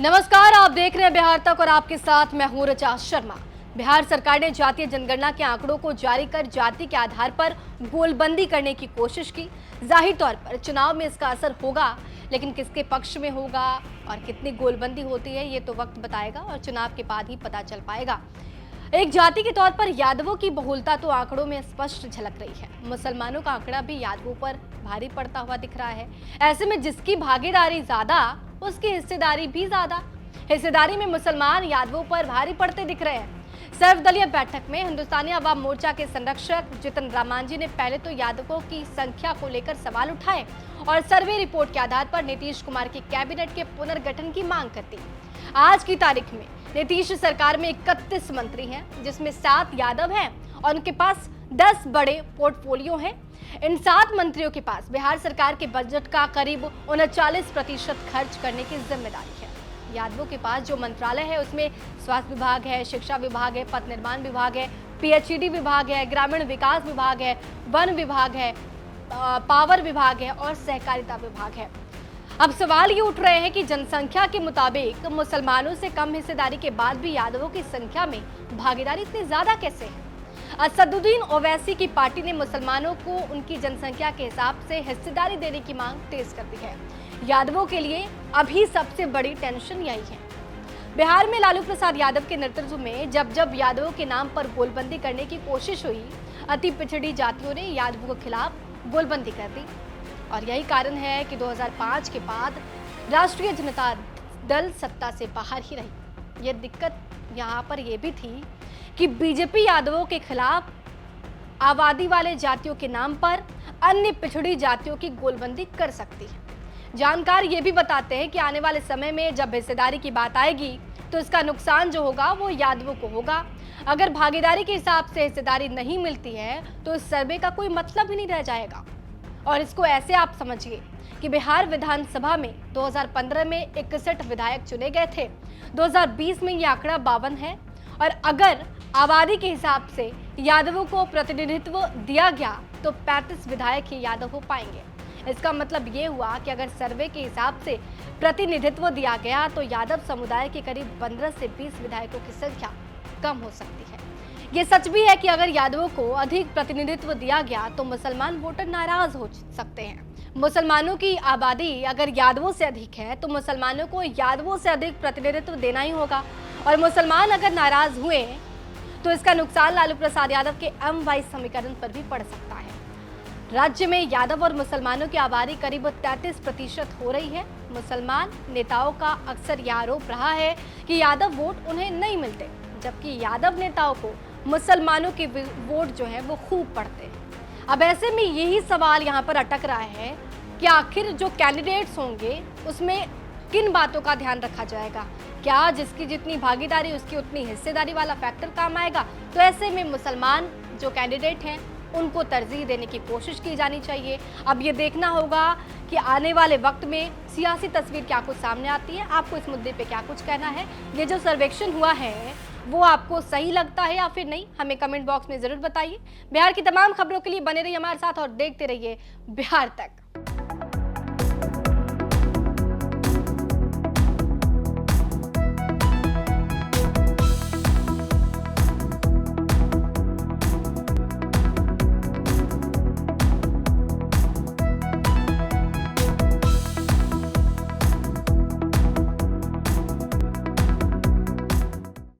नमस्कार, आप देख रहे हैं बिहार तक और आपके साथ मैं हूं ऋचा शर्मा। बिहार सरकार ने जातीय जनगणना के आंकड़ों को जारी कर जाति के आधार पर गोलबंदी करने की कोशिश की। जाहिर तौर पर चुनाव में इसका असर होगा, लेकिन किसके पक्ष में होगा और कितनी गोलबंदी होती है ये तो वक्त बताएगा और चुनाव के बाद ही पता चल पाएगा। एक जाति के तौर पर यादवों की बहुलता तो आंकड़ों में स्पष्ट झलक रही है। मुसलमानों का आंकड़ा भी यादवों पर भारी पड़ता हुआ दिख रहा है। ऐसे में जिसकी भागीदारी ज्यादा उसकी हिस्सेदारी भी ज्यादा। हिस्सेदारी में मुसलमान यादवों पर भारी पड़ते दिख रहे हैं। सर्वदलीय बैठक में हिंदुस्तानी अवाम मोर्चा के संरक्षक जितन रामांझी ने पहले तो यादवों की संख्या को लेकर सवाल उठाए और सर्वे रिपोर्ट के आधार पर नीतीश कुमार की कैबिनेट के पुनर्गठन की मांग कर दी। आज की तारीख में नीतीश सरकार में 31 मंत्री हैं, जिसमें 7 यादव हैं और उनके पास 10 बड़े पोर्टफोलियो हैं। इन 7 मंत्रियों के पास बिहार सरकार के बजट का करीब 39% खर्च करने की जिम्मेदारी है। यादवों के पास जो मंत्रालय है उसमें स्वास्थ्य विभाग है, शिक्षा विभाग है, पथ निर्माण विभाग है, पीएचईडी विभाग है, ग्रामीण विकास विभाग है, वन विभाग है, पावर विभाग है और सहकारिता विभाग है। अब सवाल ये उठ रहे हैं कि जनसंख्या के मुताबिक मुसलमानों से कम हिस्सेदारी के बाद भी यादवों की संख्या में भागीदारी इतनी ज्यादा कैसे है? असदुद्दीन ओवैसी की पार्टी ने मुसलमानों को उनकी जनसंख्या के हिसाब से हिस्सेदारी देने की मांग तेज कर दी है। यादवों के लिए अभी सबसे बड़ी टेंशन यही है। बिहार में लालू प्रसाद यादव के नेतृत्व में जब जब यादवों के नाम पर गोलबंदी करने की कोशिश हुई, अति पिछड़ी जातियों ने यादवों के खिलाफ गोलबंदी कर दी और यही कारण है कि 2005 के बाद राष्ट्रीय जनता दल सत्ता से बाहर ही रही। ये दिक्कत यहाँ पर यह भी थी कि बीजेपी यादवों के खिलाफ आबादी वाले जातियों के नाम पर अन्य पिछड़ी जातियों की गोलबंदी कर सकती है। जानकार ये भी बताते हैं कि आने वाले समय में जब हिस्सेदारी की बात आएगी तो इसका नुकसान जो होगा वो यादवों को होगा। अगर भागीदारी के हिसाब से हिस्सेदारी नहीं मिलती है तो इस सर्वे का कोई मतलब ही नहीं रह जाएगा। और इसको ऐसे आप समझिए कि बिहार विधानसभा में 2015 में 61 विधायक चुने गए थे। 2020 में ये आंकड़ा 52 है और अगर आबादी के हिसाब से यादवों को प्रतिनिधित्व दिया गया तो 35 विधायक ही यादव हो पाएंगे। इसका मतलब ये हुआ कि अगर सर्वे के हिसाब से प्रतिनिधित्व दिया गया तो यादव समुदाय के करीब 15 से 20 विधायकों की संख्या कम हो सकती है। ये सच भी है कि अगर यादवों को अधिक प्रतिनिधित्व दिया गया तो मुसलमान वोटर नाराज हो सकते हैं। मुसलमानों की आबादी अगर यादवों से अधिक है तो मुसलमानों को यादवों से अधिक प्रतिनिधित्व देना ही होगा और मुसलमान अगर नाराज हुए तो इसका नुकसान लालू प्रसाद यादव के M-वाइज समीकरण पर भी पड़ सकता है। राज्य में यादव और मुसलमानों की आबादी करीब 33% हो रही है। मुसलमान नेताओं का अक्सर यह आरोप रहा है कि यादव वोट उन्हें नहीं मिलते, जबकि यादव नेताओं को मुसलमानों के वोट जो है वो खूब पड़ते हैं। अब ऐसे में यही सवाल यहाँ पर अटक रहा है कि आखिर जो कैंडिडेट्स होंगे उसमें किन बातों का ध्यान रखा जाएगा? क्या जिसकी जितनी भागीदारी उसकी उतनी हिस्सेदारी वाला फैक्टर काम आएगा? तो ऐसे में मुसलमान जो कैंडिडेट हैं उनको तरजीह देने की कोशिश की जानी चाहिए। अब ये देखना होगा कि आने वाले वक्त में सियासी तस्वीर क्या कुछ सामने आती है। आपको इस मुद्दे पे क्या कुछ कहना है? ये जो सर्वेक्षण हुआ है वो आपको सही लगता है या फिर नहीं? हमें कमेंट बॉक्स में जरूर बताइए। बिहार की तमाम खबरों के लिए बने रहिए हमारे साथ और देखते रहिए बिहार तक।